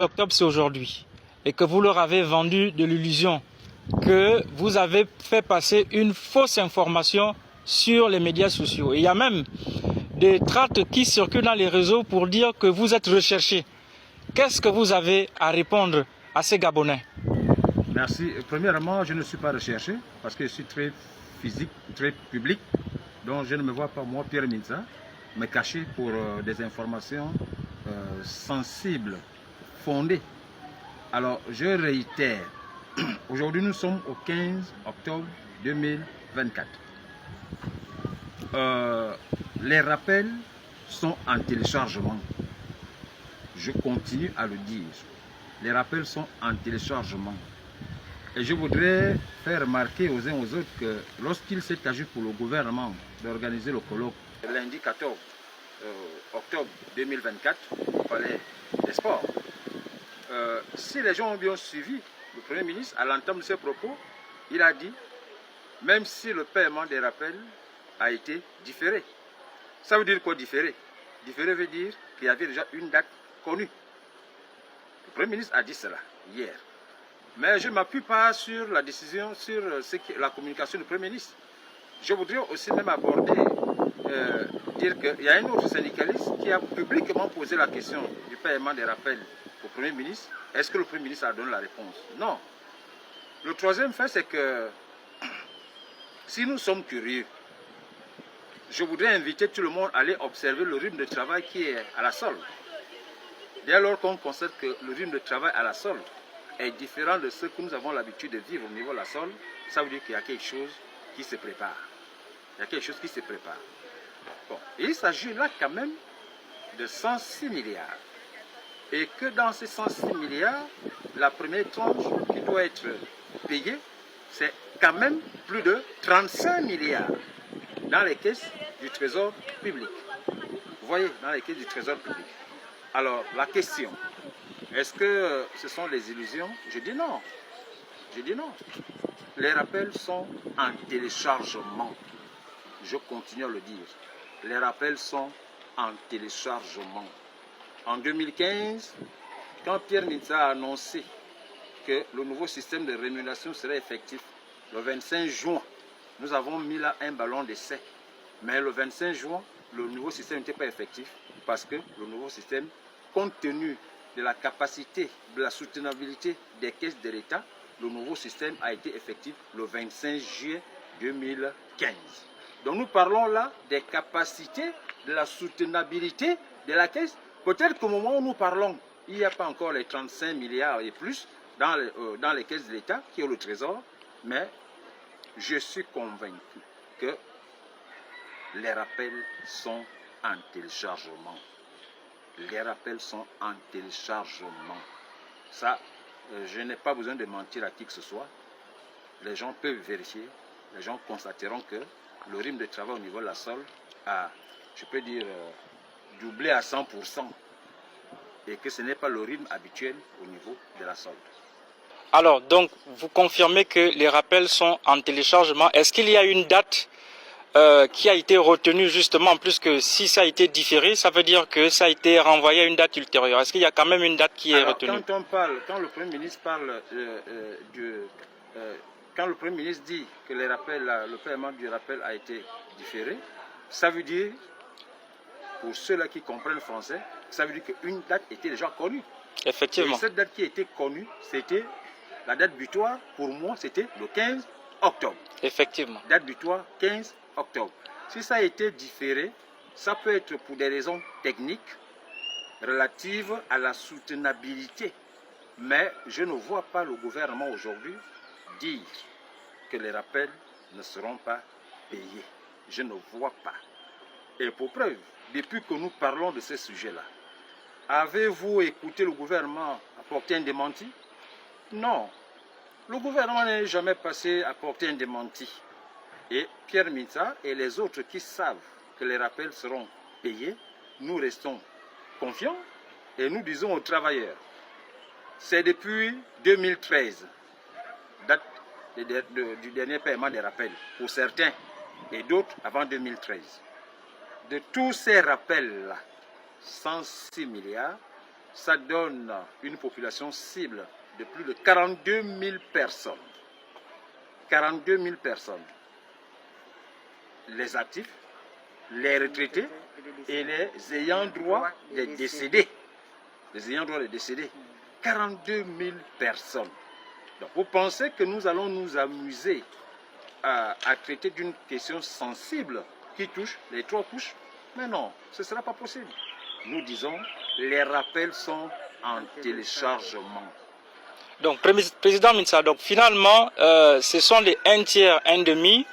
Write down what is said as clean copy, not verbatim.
octobre, c'est aujourd'hui, et que vous leur avez vendu de l'illusion, que vous avez fait passer une fausse information sur les médias sociaux. Et il y a même des tracts qui circulent dans les réseaux pour dire que vous êtes recherché. Qu'est-ce que vous avez à répondre à ces Gabonais? Merci. Premièrement, je ne suis pas recherché parce que je suis très physique, très public. Donc je ne me vois pas, moi, Pierre Mintsa, me cacher pour des informations sensibles, fondées. Alors, je réitère, aujourd'hui nous sommes au 15 octobre 2024. Les rappels sont en téléchargement. Je continue à le dire. Les rappels sont en téléchargement. Et je voudrais faire remarquer aux uns aux autres que lorsqu'il s'est agi pour le gouvernement d'organiser le colloque lundi 14 octobre 2024 au Palais des Sports, si les gens ont bien suivi, le Premier ministre, à l'entame de ses propos, il a dit, même si le paiement des rappels a été différé. Ça veut dire quoi différé? Différé veut dire qu'il y avait déjà une date connue. Le Premier ministre a dit cela hier. Mais je ne m'appuie pas sur la décision, sur la communication du Premier ministre. Je voudrais aussi même aborder, dire qu'il y a un autre syndicaliste qui a publiquement posé la question du paiement des rappels au Premier ministre. Est-ce que le Premier ministre a donné la réponse? Non. Le troisième fait, c'est que si nous sommes curieux, je voudrais inviter tout le monde à aller observer le rythme de travail qui est à la solde. Dès lors qu'on constate que le rythme de travail à la solde est différent de ce que nous avons l'habitude de vivre au niveau de la solde, ça veut dire qu'il y a quelque chose qui se prépare. Il y a quelque chose qui se prépare. Bon, il s'agit là quand même de 106 milliards. Et que dans ces 106 milliards, la première tranche qui doit être payée, c'est quand même plus de 35 milliards dans les caisses du trésor public. Vous voyez, dans les caisses du trésor public. Alors, la question, est-ce que ce sont des illusions? Je dis non. Je dis non. Les rappels sont en téléchargement. Je continue à le dire. Les rappels sont en téléchargement. En 2015, quand Pierre Mintsa a annoncé que le nouveau système de rémunération serait effectif, le 25 juin, nous avons mis là un ballon d'essai. Mais le 25 juin, le nouveau système n'était pas effectif parce que le nouveau système, compte tenu de la capacité, de la soutenabilité des caisses de l'État, le nouveau système a été effectif le 25 juillet 2015. Donc nous parlons là des capacités, de la soutenabilité de la caisse. Peut-être qu'au moment où nous parlons, il n'y a pas encore les 35 milliards et plus dans les caisses de l'État qui ont le trésor, mais je suis convaincu que les rappels sont en téléchargement. Les rappels sont en téléchargement. Ça, je n'ai pas besoin de mentir à qui que ce soit. Les gens peuvent vérifier. Les gens constateront que le rythme de travail au niveau de la solde a, je peux dire, doublé à 100%. Et que ce n'est pas le rythme habituel au niveau de la solde. Alors, donc, vous confirmez que les rappels sont en téléchargement. Est-ce qu'il y a une date qui a été retenue justement, plus que si ça a été différé, ça veut dire que ça a été renvoyé à une date ultérieure? Est-ce qu'il y a quand même une date qui est retenue? Quand le Premier ministre parle quand le Premier ministre dit que les rappels, le paiement du rappel a été différé, ça veut dire, pour ceux-là qui comprennent le français, ça veut dire qu'une date était déjà connue. Effectivement. Et cette date qui était connue, c'était la date butoir, pour moi, c'était le 15 octobre. Effectivement. Date butoir, 15 octobre. Si ça a été différé, ça peut être pour des raisons techniques relatives à la soutenabilité. Mais je ne vois pas le gouvernement aujourd'hui dire que les rappels ne seront pas payés. Je ne vois pas. Et pour preuve, depuis que nous parlons de ce sujet-là, avez-vous écouté le gouvernement apporter un démenti? Non. Le gouvernement n'est jamais passé à porter un démenti. Et Pierre Mintsa et les autres qui savent que les rappels seront payés, nous restons confiants et nous disons aux travailleurs, c'est depuis 2013, date du dernier paiement des rappels, pour certains et d'autres avant 2013. De tous ces rappels-là, 106 milliards, ça donne une population cible de plus de 42 000 personnes. 42 000 personnes. Les actifs, les retraités et les ayants droit des décédés. Les ayants droit des décédés. 42 000 personnes. Donc vous pensez que nous allons nous amuser à traiter d'une question sensible qui touche les 3 couches? Mais non, ce ne sera pas possible. Nous disons, les rappels sont en téléchargement. Donc, Président Mintsa, donc finalement, ce sont les 1 tiers, 1 demi